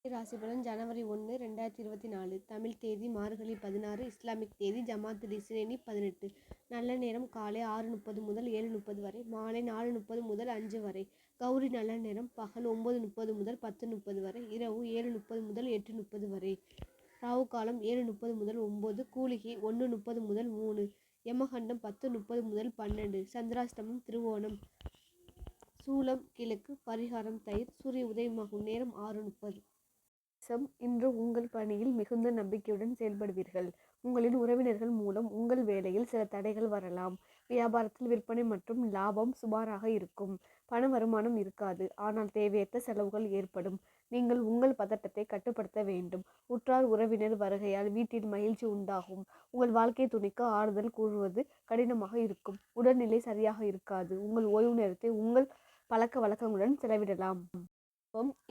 ராசி பலன் ஜனவரி 1, 2024. தமிழ் தேதி மார்கழி 16, இஸ்லாமிக் தேதி ஜமாத் இஸ்ரேனி 18. நல்ல நேரம் காலை 6:30 முதல் 7:30 வரை, மாலை 4:30 முதல் 5 வரை. கௌரி நல்ல நேரம் பகல் 9:30 முதல் 10:30 வரை, இரவு 7:30 முதல் 8:30 வரை. ராவு காலம் 7:30 முதல் 9, கூலிகை 1:30 முதல் 3, யமகண்டம் 10:30 முதல் 12, சந்திராஷ்டமம் திருவோணம், சூலம் கிழக்கு, பரிகாரம் தயிர், சூரிய உதயமாகும் நேரம் 6:30. இன்று உங்கள் பணியில் மிகுந்த நம்பிக்கையுடன் செயல்படுவீர்கள். உங்களின் உறவினர்கள் மூலம் உங்கள் வேலையில் சில தடைகள் வரலாம். வியாபாரத்தில் விற்பனை மற்றும் லாபம் சுமாராக இருக்கும். பண வருமானம் இருக்காது, ஆனால் தேவையற்ற செலவுகள் ஏற்படும். நீங்கள் உங்கள் பதட்டத்தை கட்டுப்படுத்த வேண்டும். உற்றார் உறவினர் வருகையால் வீட்டில் மகிழ்ச்சி உண்டாகும். உங்கள் வாழ்க்கை துணைக்கு ஆறுதல் கூறுவது கடினமாக இருக்கும். உடல்நிலை சரியாக இருக்காது. உங்கள் ஓய்வு நேரத்தை உங்கள் பழக்க வழக்கங்களுடன் செலவிடலாம்.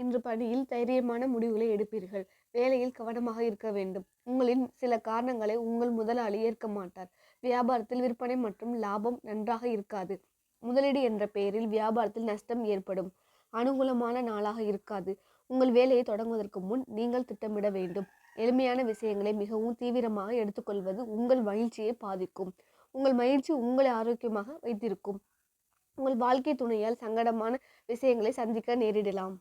இன்று பணியில் தைரியமான முடிவுகளை எடுப்பீர்கள். வேலையில் கவனமாக இருக்க வேண்டும். உங்களின் சில காரணங்களை உங்கள் முதலாளி ஏற்க மாட்டார். வியாபாரத்தில் விற்பனை மற்றும் லாபம் நன்றாக இருக்காது. முதலீடு என்ற பெயரில் வியாபாரத்தில் நஷ்டம் ஏற்படும். அனுகூலமான நாளாக இருக்காது. உங்கள் வேலையை தொடங்குவதற்கு முன் நீங்கள் திட்டமிட வேண்டும். எளிமையான விஷயங்களை மிகவும் தீவிரமாக எடுத்துக்கொள்வது உங்கள் மகிழ்ச்சியை பாதிக்கும். உங்கள் மகிழ்ச்சி உங்களை ஆரோக்கியமாக வைத்திருக்கும். உங்கள் வாழ்க்கை துணையால் சங்கடமான விஷயங்களை சந்திக்க நேரிடலாம்.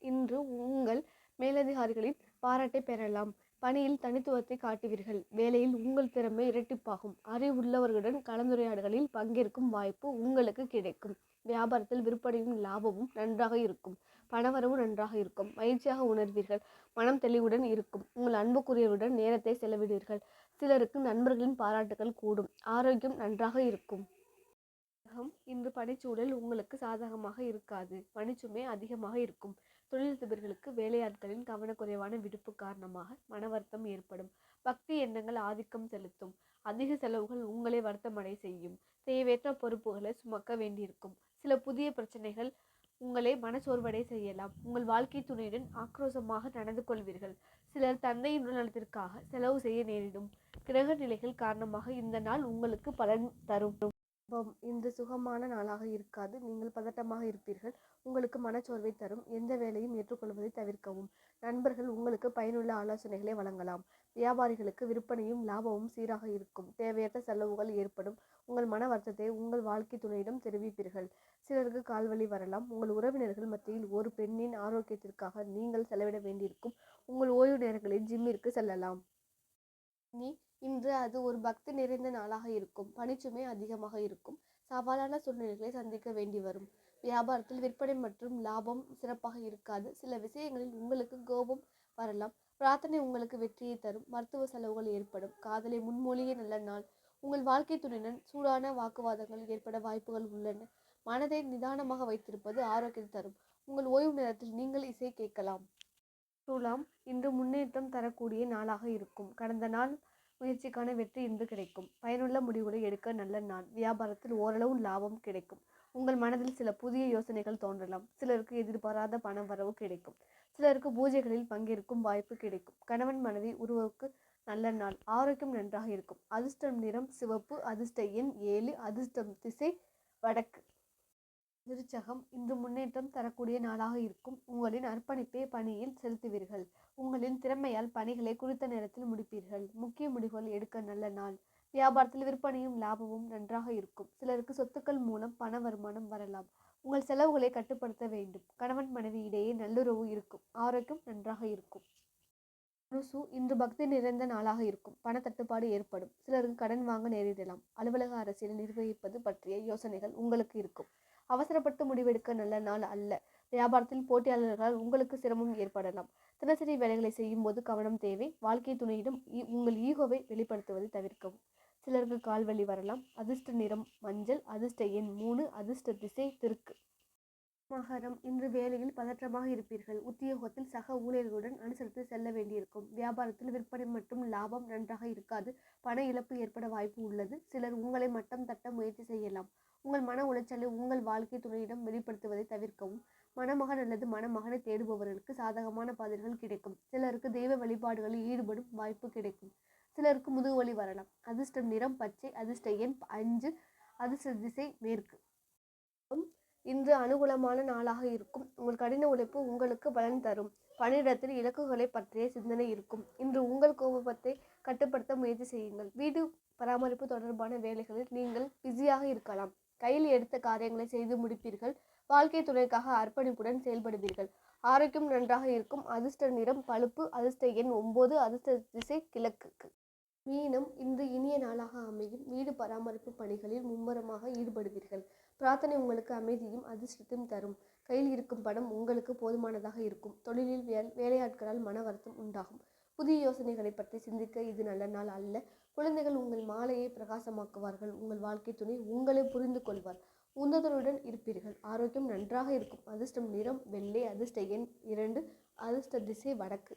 இன்று உங்கள் மேலதிகாரிகளின் பாராட்டை பெறலாம். பணியில் தனித்துவத்தை காட்டுவீர்கள். வேலையில் உங்கள் திறமை இரட்டிப்பாகும். அறிவுள்ளவர்களுடன் கலந்துரையாடல்களில் பங்கேற்கும் வாய்ப்பு உங்களுக்கு கிடைக்கும். வியாபாரத்தில் விற்பனையும் லாபமும் நன்றாக இருக்கும். பணவரவு நன்றாக இருக்கும். மகிழ்ச்சியாக உணர்வீர்கள். மனம் தெளிவுடன் இருக்கும். உங்கள் அன்புக்குரியவருடன் நேரத்தை செலவிடுவீர்கள். சிலருக்கு நண்பர்களின் பாராட்டுகள் கூடும். ஆரோக்கியம் நன்றாக இருக்கும். இன்று பணிச்சூழல் உங்களுக்கு சாதகமாக இருக்காது. பணிச்சுமை அதிகமாக இருக்கும். தொழிலதிபர்களுக்கு வேலையாட்களின் கவனக்குறைவான விடுப்பு காரணமாக மன வருத்தம் ஏற்படும். பக்தி எண்ணங்கள் ஆதிக்கம் செலுத்தும். அதிக செலவுகள் உங்களை வருத்தமடை செய்யும். தேவையற்ற பொறுப்புகளை சுமக்க வேண்டியிருக்கும். சில புதிய பிரச்சனைகள் உங்களை மனச்சோர்வடை செய்யலாம். உங்கள் வாழ்க்கை துணையுடன் ஆக்ரோஷமாக நடந்து கொள்வீர்கள். சிலர் தந்தையின் உடல்நலத்திற்காக செலவு செய்ய நேரிடும். கிரக நிலைகள் காரணமாக இந்த நாள் உங்களுக்கு பலன் தரும். இன்று சுகமான நாளாக இருக்காது. நீங்கள் பதட்டமாக இருப்பீர்கள். உங்களுக்கு மனச்சோர்வை தரும். எந்த வேலையும் ஏற்றுக்கொள்வதை தவிர்க்கவும். நண்பர்கள் உங்களுக்கு பயனுள்ள ஆலோசனைகளை வழங்கலாம். வியாபாரிகளுக்கு விற்பனையும் லாபமும் சீராக இருக்கும். தேவையற்ற செலவுகள் ஏற்படும். உங்கள் மன வருத்தத்தை உங்கள் வாழ்க்கை துணையிடம் தெரிவிப்பீர்கள். சிலருக்கு கால்வலி வரலாம். உங்கள் உறவினர்கள் மத்தியில் ஒரு பெண்ணின் ஆரோக்கியத்திற்காக நீங்கள் செலவிட வேண்டியிருக்கும். உங்கள் ஓய்வு நேரங்களில் ஜிம்மிற்கு செல்லலாம். இன்று அது ஒரு பக்தி நிறைந்த நாளாக இருக்கும். பணிச்சுமை அதிகமாக இருக்கும். சவாலான சூழ்நிலைகளை சந்திக்க வேண்டி வரும். வியாபாரத்தில் விற்பனை மற்றும் லாபம் சிறப்பாக இருக்காது. சில விஷயங்களில் உங்களுக்கு கோபம் வரலாம். பிரார்த்தனை உங்களுக்கு வெற்றியை தரும். மருத்துவ செலவுகள் ஏற்படும். காதலை முன்மொழிய நல்ல நாள். உங்கள் வாழ்க்கை துணையுடன் சூடான வாக்குவாதங்கள் ஏற்பட வாய்ப்புகள் உள்ளன. மனதை நிதானமாக வைத்திருப்பது ஆரோக்கியத்தை தரும். உங்கள் ஓய்வு நேரத்தில் நீங்கள் இசை கேட்கலாம். துலாம் இன்று முன்னேற்றம் தரக்கூடிய நாளாக இருக்கும். கடந்த நாள் முயற்சிக்கான வெற்றி இன்று கிடைக்கும். பயனுள்ள முடிவுகளை எடுக்க நல்ல நாள். வியாபாரத்தில் ஓரளவு லாபம் கிடைக்கும். உங்கள் மனதில் சில புதிய யோசனைகள் தோன்றலாம். சிலருக்கு எதிர்பாராத பண வரவு கிடைக்கும். சிலருக்கு பூஜைகளில் பங்கேற்கும் வாய்ப்பு கிடைக்கும். கணவன் மனைவி உறவுக்கு நல்ல நாள். ஆரோக்கியம் நன்றாக இருக்கும். அதிர்ஷ்டம் நிறம் சிவப்பு. அதிர்ஷ்ட எண் 7. அதிர்ஷ்டம் திசை வடக்கு. விருச்சகம் இன்று முன்னேற்றம் தரக்கூடிய நாளாக இருக்கும். உங்களின் அர்ப்பணிப்பை பணியில் செலுத்துவீர்கள். உங்களின் திறமையால் பணிகளை குறித்த நேரத்தில் முடிப்பீர்கள். முக்கிய முடிவுகள் எடுக்க நல்ல நாள். வியாபாரத்தில் விற்பனையும் லாபமும் நன்றாக இருக்கும். சிலருக்கு சொத்துக்கள் மூலம் பண வருமானம் வரலாம். உங்கள் செலவுகளை கட்டுப்படுத்த வேண்டும். கணவன் மனைவி இடையே நல்லுறவு இருக்கும். ஆரோக்கியம் நன்றாக இருக்கும். இன்று பக்தி நிறைந்த நாளாக இருக்கும். பண தட்டுப்பாடு ஏற்படும். சிலருக்கு கடன் வாங்க நேரிடலாம். அலுவலக அரசியல் நிர்வகிப்பது பற்றிய யோசனைகள் உங்களுக்கு இருக்கும். அவசரப்பட்டு முடிவெடுக்க நல்ல நாள் அல்ல. வியாபாரத்தில் போட்டியாளர்களால் உங்களுக்கு சிரமம் ஏற்படலாம். தினசரி வேலைகளை செய்யும் போது கவனம் தேவை. வாழ்க்கை துணையிடம் உங்கள் ஈகோவை வெளிப்படுத்துவதை தவிர்க்கவும். சிலருக்கு கால்வலி வரலாம். அதிர்ஷ்ட நிறம் மஞ்சள். அதிர்ஷ்ட எண் 3. அதிர்ஷ்ட திசை தெற்கு. மகரம் இன்று வேலையில் பதற்றமாக இருப்பீர்கள். உத்தியோகத்தில் சக ஊழியர்களுடன் அனுசரித்து செல்ல வேண்டியிருக்கும். வியாபாரத்தில் விற்பனை மற்றும் லாபம் நன்றாக இருக்காது. பண இழப்பு ஏற்பட வாய்ப்பு உள்ளது. சிலர் உங்களை மட்டம் தட்ட முயற்சி செய்யலாம். உங்கள் மன உளைச்சலை உங்கள் வாழ்க்கை துணையிடம் வெளிப்படுத்துவதை தவிர்க்கவும். மணமகன் அல்லது மணமகனை தேடுபவர்களுக்கு சாதகமான பதில்கள் கிடைக்கும். சிலருக்கு தெய்வ வழிபாடுகளில் ஈடுபடும் வாய்ப்பு கிடைக்கும். சிலருக்கு முதுகுவலி வரலாம். அதிர்ஷ்டம் நிறம் பச்சை. அதிர்ஷ்ட எண் 5. அதிர்ஷ்ட திசை மேற்கு. இன்று அனுகூலமான நாளாக இருக்கும். உங்கள் கடின உழைப்பு உங்களுக்கு பலன் தரும். பணியிடத்தில் இலக்குகளை பற்றிய சிந்தனை இருக்கும். இன்று உங்கள் கோபத்தை கட்டுப்படுத்த முயற்சி செய்யுங்கள். வீடு பராமரிப்பு தொடர்பான வேலைகளில் நீங்கள் பிஸியாக இருக்கலாம். கையில் எடுத்த காரியங்களை செய்து முடிப்பீர்கள். வாழ்க்கை துணைக்காக அர்ப்பணிப்புடன் செயல்படுவீர்கள். ஆரோக்கியம் நன்றாக இருக்கும். அதிர்ஷ்ட நிறம் பழுப்பு. அதிர்ஷ்ட எண் 9. அதிர்ஷ்ட திசை கிழக்கு. மீனம், இன்று இனிய நாளாக அமையும். வீடு பராமரிப்பு பணிகளில் மும்முரமாக ஈடுபடுவீர்கள். பிரார்த்தனை உங்களுக்கு அமைதியும் அதிர்ஷ்டத்தையும் தரும். கையில் இருக்கும் பணம் உங்களுக்கு போதுமானதாக இருக்கும். தொழிலில் வேலையாட்களால் மன வருத்தம் உண்டாகும். புதிய யோசனைகளை பற்றி சிந்திக்க இது நல்ல நாள் அல்ல. குழந்தைகள் உங்கள் மாலையை பிரகாசமாக்குவார்கள். உங்கள் வாழ்க்கை துணை உங்களை புரிந்து கொள்வார். உந்துதலுடன் இருப்பீர்கள். ஆரோக்கியம் நன்றாக இருக்கும். அதிர்ஷ்டம் நிறம் வெள்ளை. அதிர்ஷ்ட எண் 2. அதிர்ஷ்ட திசை வடக்கு.